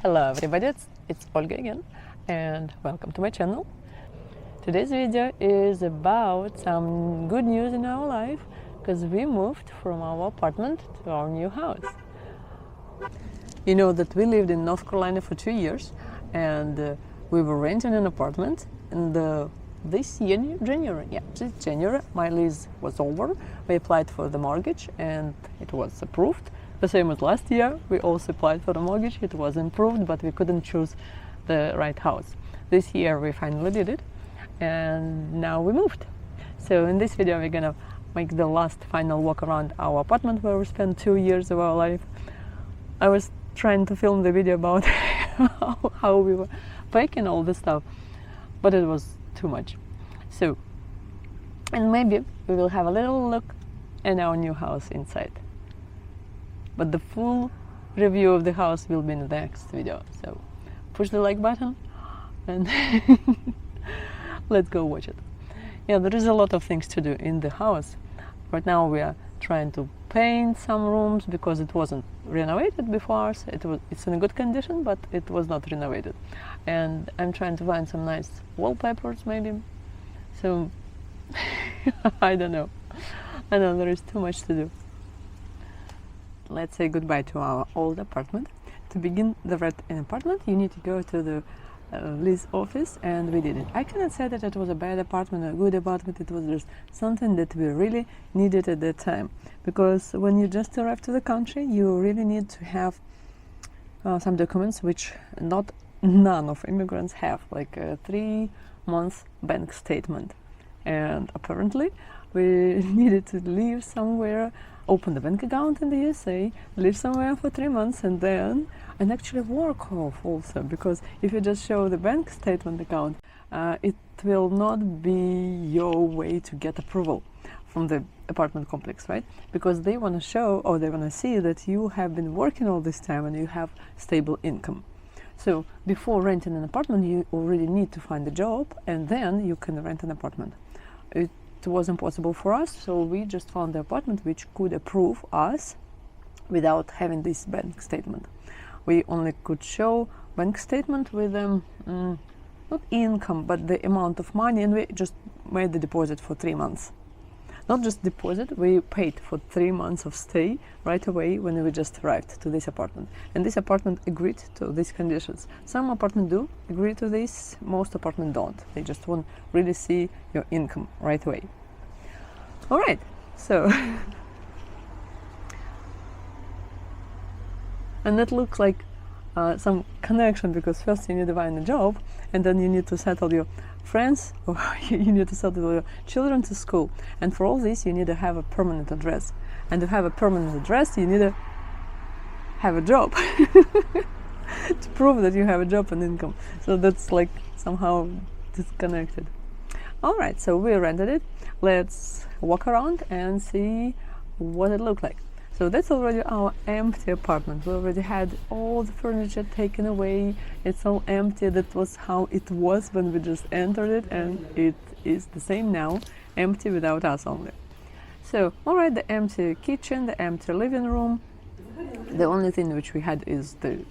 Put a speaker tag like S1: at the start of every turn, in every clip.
S1: Hello everybody, it's Olga again and welcome to my channel. Today's video is about some good news in our life because we moved from our apartment to our new house. You know that we lived in North Carolina for 2 years and we were renting an apartment, and this year, January, my lease was over. We applied for the mortgage and it was approved. The same as last year, we also applied for the mortgage. It was approved, but we couldn't choose the right house. This year we finally did it, and now we moved. So in this video, we're gonna make the last final walk around our apartment where we spent 2 years of our life. I was trying to film the video about how we were packing all this stuff, but it was too much. So, and maybe we will have a little look at our new house inside. But the full review of the house will be in the next video. So push the like button and let's go watch it. Yeah, there is a lot of things to do in the house. Right now we are trying to paint some rooms because it wasn't renovated before. So it's in a good condition, but it was not renovated. And I'm trying to find some nice wallpapers maybe. So I don't know. I know there is too much to do. Let's say goodbye to our old apartment. To begin the rent an apartment, you need to go to the lease office, and we did it. I cannot say that it was a bad apartment or a good apartment. It was just something that we really needed at that time, because when you just arrive to the country, you really need to have some documents which none of immigrants have, like a 3-month bank statement. And apparently we needed to live somewhere, open the bank account in the USA, live somewhere for 3 months, and actually work off also, because if you just show the bank statement account, it will not be your way to get approval from the apartment complex, right? Because they want to show, or they want to see that you have been working all this time and you have stable income. So before renting an apartment, you already need to find a job, and then you can rent an apartment. It was impossible for us, so we just found the apartment which could approve us without having this bank statement. We only could show bank statement with not income, but the amount of money, and we just made the deposit for 3 months. Not just deposit, we paid for 3 months of stay right away when we just arrived to this apartment. And this apartment agreed to these conditions. Some apartments do agree to this, most apartments don't. They just want really see your income right away. All right, so and that looks like some connection, because first you need to find a job, and then you need to settle your friends, or you need to settle your children to school. And for all this, you need to have a permanent address. And to have a permanent address, you need to have a job to prove that you have a job and income. So that's like somehow disconnected. All right, so we rented it. Let's walk around and see what it looked like. So that's already our empty apartment. We already had all the furniture taken away. It's all empty. That was how it was when we just entered it, and it is the same now, empty without us only. So, all right, the empty kitchen, the empty living room. The only thing which we had is the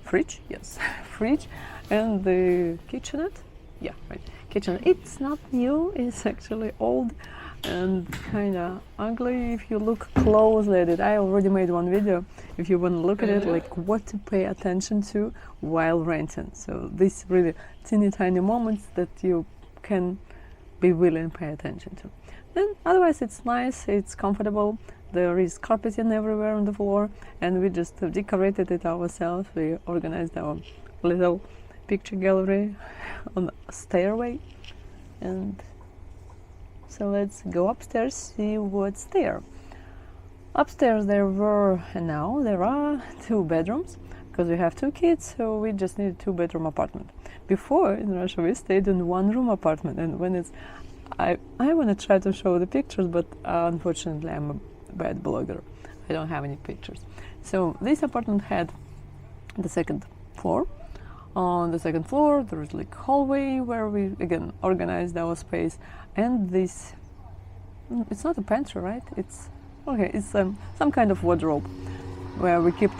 S1: fridge, yes, fridge, and the kitchenette. Yeah, right, kitchen. It's not new, it's actually old and kind of ugly if you look closely at it. I already made one video if you want to look at it, like what to pay attention to while renting. So these really teeny tiny moments that you can be willing to pay attention to. Then otherwise it's nice, it's comfortable. There is carpeting everywhere on the floor, and we just decorated it ourselves. We organized our little picture gallery on a stairway, and so let's go upstairs, see what's there. Upstairs there are 2 bedrooms, because we have 2 kids, so we just need a 2-bedroom apartment. Before in Russia we stayed in 1-room apartment, and when it's I want to try to show the pictures, but unfortunately I'm a bad blogger. I don't have any pictures. So this apartment had the 2nd floor. On the 2nd floor there is like hallway where we again organized our space, and this, it's not a pantry, right? It's okay, it's some kind of wardrobe where we kept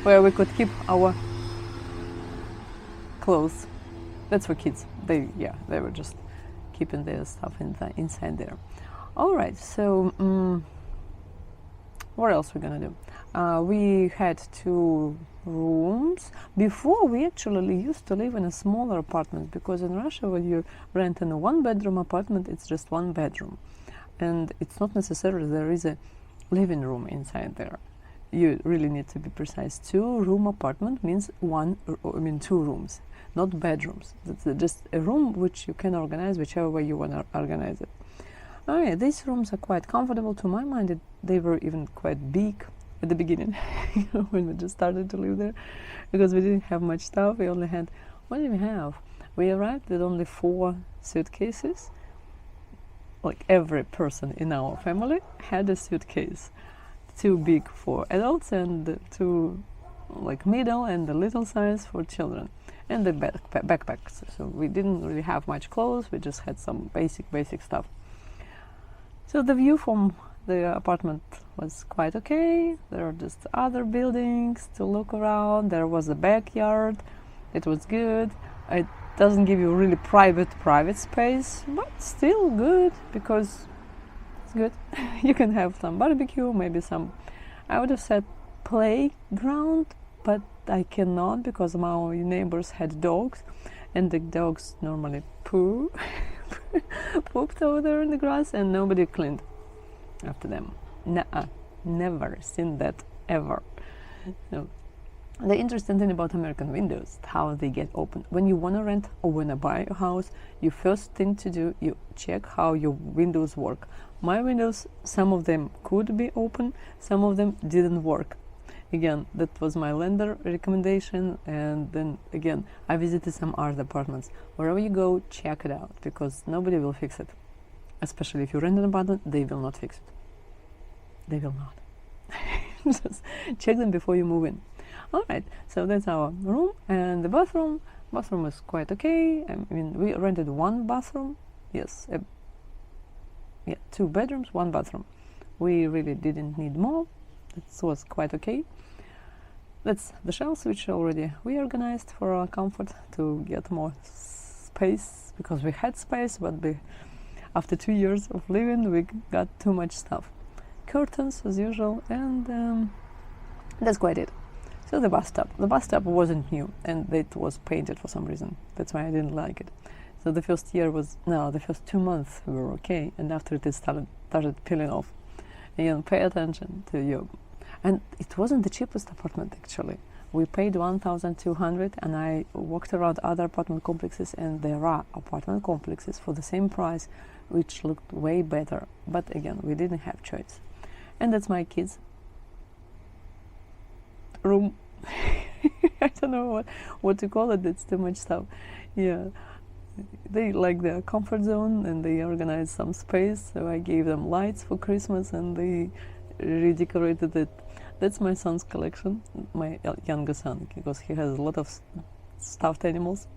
S1: where we could keep our clothes. That's for kids. They were just keeping their stuff inside there. All right, so what else we're gonna do? We had 2 rooms. Before, we actually used to live in a smaller apartment, because in Russia, when you rent in a 1-bedroom apartment, it's just 1 bedroom, and it's not necessarily there is a living room inside there. You really need to be precise. 2-room apartment means 2 rooms, not bedrooms. That's just a room which you can organize whichever way you want to organize it. Oh yeah, these rooms are quite comfortable. To my mind, they were even quite big at the beginning, when we just started to live there, because we didn't have much stuff. We only had, what did we have? We arrived with only 4 suitcases. Like every person in our family had a suitcase, 2 big for adults and 2 like middle and a little size for children, and the backpacks. So we didn't really have much clothes. We just had some basic stuff. So the view from the apartment was quite okay. There are just other buildings to look around. There was a backyard. It was good. It doesn't give you really private space, but still good, because it's good. You can have some barbecue, maybe some, I would have said playground, but I cannot, because our neighbors had dogs, and the dogs normally pooped over there in the grass, and nobody cleaned after them. Nuh-uh. Never seen that ever. No. The interesting thing about American windows, how they get open. When you want to rent or want to buy a house, you first thing to do, you check how your windows work. My windows, some of them could be open, some of them didn't work. Again, that was my lender recommendation, and then again, I visited some other apartments. Wherever you go, check it out, because nobody will fix it. Especially if you rent an apartment, they will not fix it. They will not. Just check them before you move in. All right, so that's our room, and the bathroom. Bathroom was quite okay. I mean, we rented 1 bathroom. Yes, 2 bedrooms, 1 bathroom. We really didn't need more. It was quite okay. That's the shelves, which already we organized for our comfort, to get more space, because we had space, but after 2 years of living, we got too much stuff. Curtains as usual, and that's quite it. So the bathtub wasn't new, and it was painted for some reason. That's why I didn't like it. So the first 2 months we were okay, and after it started peeling off. Again, pay attention to you. And it wasn't the cheapest apartment, actually. We paid 1,200, and I walked around other apartment complexes, and there are apartment complexes for the same price which looked way better. But again, we didn't have choice. And that's my kids' room. I don't know what to call it. It's too much stuff. Yeah, they like their comfort zone, and they organized some space. So I gave them lights for Christmas, and they redecorated it. That's my son's collection, my younger son, because he has a lot of stuffed animals.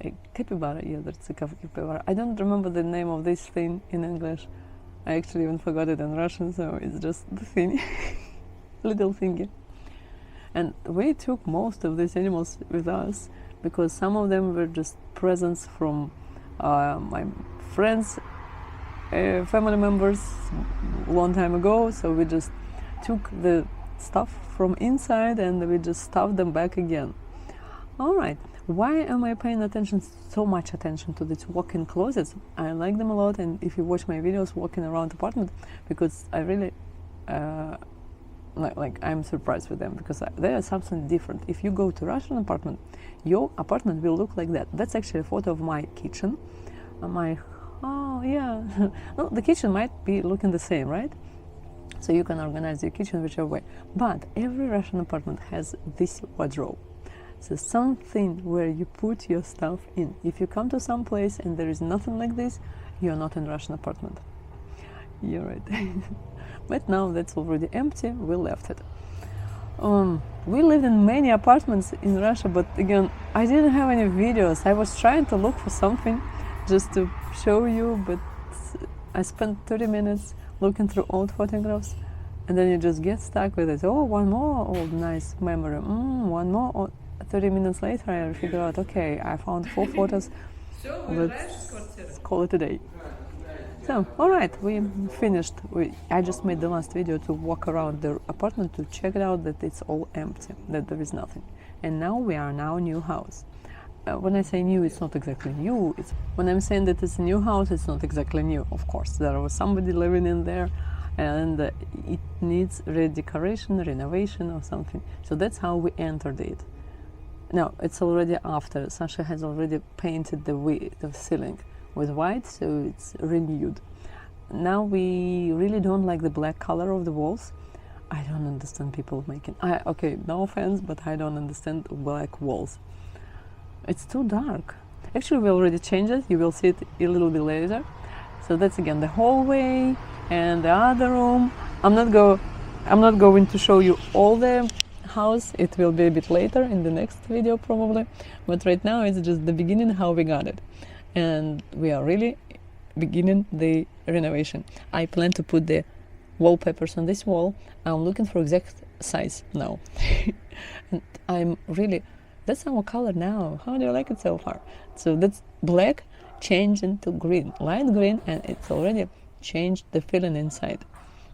S1: A capybara, yeah, that's a capybara. I don't remember the name of this thing in English. I actually even forgot it in Russian, so it's just the thing, little thingy. And we took most of these animals with us, because some of them were just presents from my friends, family members, a long time ago. So we just took the stuff from inside and we just stuffed them back again. All right, why am I paying so much attention to these walk-in closets? I like them a lot, and if you watch my videos walking around the apartment, because I really I'm surprised with them, because they are something different. If you go to Russian apartment, your apartment will look like that. That's actually a photo of my kitchen. Oh yeah, no, the kitchen might be looking the same, right? So you can organize your kitchen whichever way. But every Russian apartment has this wardrobe. So something where you put your stuff in. If you come to some place and there is nothing like this, you're not in Russian apartment. You're right. But now that's already empty, we left it. We lived in many apartments in Russia, but again, I didn't have any videos. I was trying to look for something just to show you, but I spent 30 minutes looking through old photographs, and then you just get stuck with it. Oh, one more old nice memory. One more. 30 minutes later, I figure out, okay, I found 4 photos. Let's call it a day. So, all right, we finished. I just made the last video to walk around the apartment to check it out that it's all empty, that there is nothing. And now we are now new house. When I say new, it's not exactly new. When I'm saying that it's a new house, it's not exactly new. Of course, there was somebody living in there, and it needs redecoration, renovation, or something. So that's how we entered it. Now it's already after. Sasha has already painted the ceiling with white, so it's renewed. Now we really don't like the black color of the walls. I don't understand people making. Okay, no offense, but I don't understand black walls. It's too dark. Actually, we already changed it. You will see it a little bit later. So that's again the hallway and the other room. I'm not going to show you all the house. It will be a bit later in the next video probably. But right now it's just the beginning how we got it. And we are really beginning the renovation. I plan to put the wallpapers on this wall. I'm looking for exact size now. And I'm really, that's our color now. How do you like it so far? So that's black changed into green, light green, and it's already changed the feeling inside.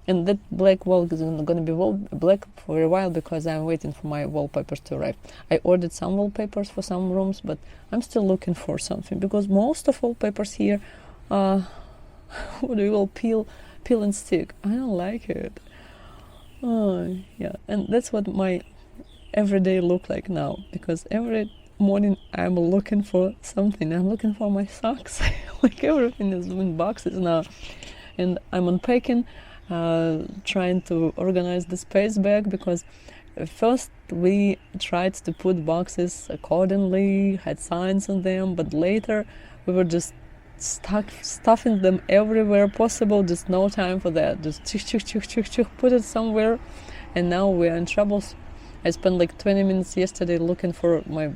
S1: And that black wall is going to be black for a while because I'm waiting for my wallpapers to arrive. I ordered some wallpapers for some rooms, but I'm still looking for something because most of wallpapers here what do you call peel and stick. I don't like it. Oh, yeah, and that's what my everyday look like now, because every morning I'm looking for something. I'm looking for my socks. Like everything is in boxes now, and I'm unpacking, trying to organize the space back, because first we tried to put boxes accordingly, had signs on them, but later we were just stuffing them everywhere possible. Just no time for that. Just put it somewhere, and now we're in troubles. I spent like 20 minutes yesterday looking for my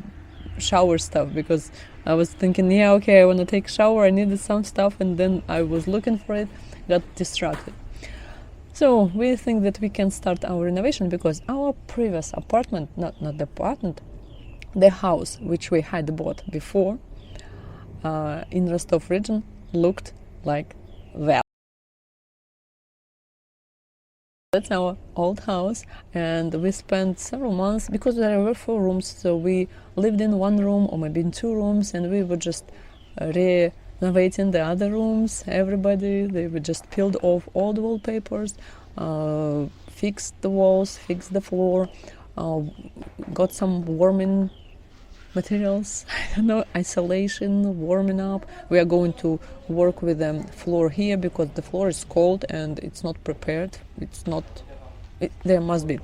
S1: shower stuff because I was thinking, yeah, okay, I want to take a shower, I needed some stuff, and then I was looking for it, got distracted. So we think that we can start our renovation because our previous apartment, not the apartment, the house which we had bought before in Rostov region looked like that. That's our old house, and we spent several months because there were 4 rooms, so we lived in 1 room or maybe in 2 rooms, and we were just renovating the other rooms. They were just peeled off all the wallpapers, fixed the walls, fixed the floor, got some warming materials, I don't know, isolation, warming up. We are going to work with the floor here because the floor is cold and it's not prepared. There must be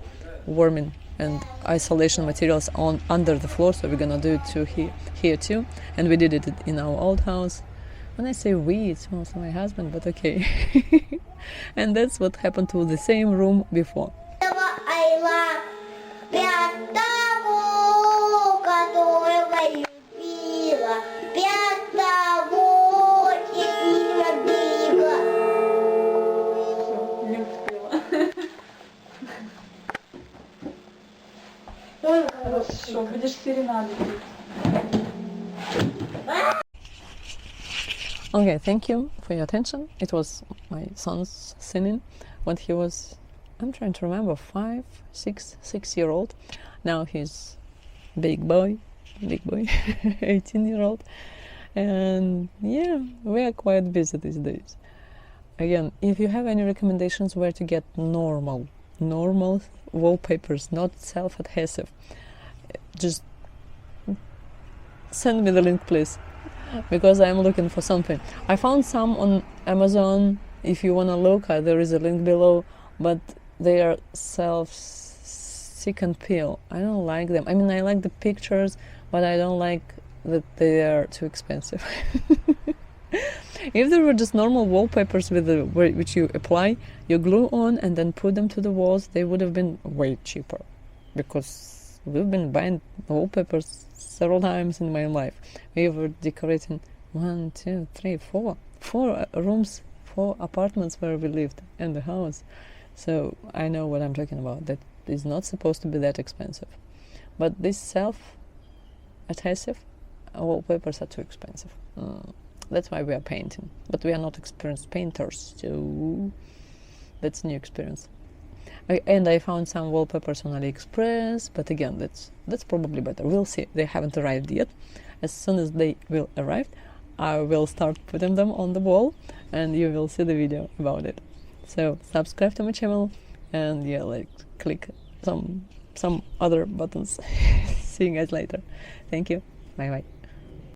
S1: warming and isolation materials under the floor, so we're gonna do it here too. And we did it in our old house. When I say we, it's mostly my husband, but okay. And that's what happened to the same room before. Okay, thank you for your attention. It was my son's singing when he was, I'm trying to remember, 6-year-old. Now he's big boy, 18-year-old. And yeah, we are quite busy these days. Again, if you have any recommendations where to get normal wallpapers, not self-adhesive, just send me the link, please, because I'm looking for something. I found some on Amazon. If you want to look, there is a link below, but they are self-stick and peel. I don't like them. I mean, I like the pictures, but I don't like that they are too expensive. If there were just normal wallpapers which you apply, you glue on and then put them to the walls, they would have been way cheaper, because we've been buying wallpapers several times in my life. We were decorating 1, 2, 3, 4 rooms, 4 apartments where we lived in the house. So I know what I'm talking about. That is not supposed to be that expensive. But these self-adhesive wallpapers are too expensive. That's why we are painting. But we are not experienced painters, so that's a new experience. And I found some wallpapers on AliExpress, but again, that's probably better. We'll see. They haven't arrived yet. As soon as they will arrive, I will start putting them on the wall, and you will see the video about it. So subscribe to my channel, and yeah, like click some other buttons. See you guys later. Thank you. Bye bye.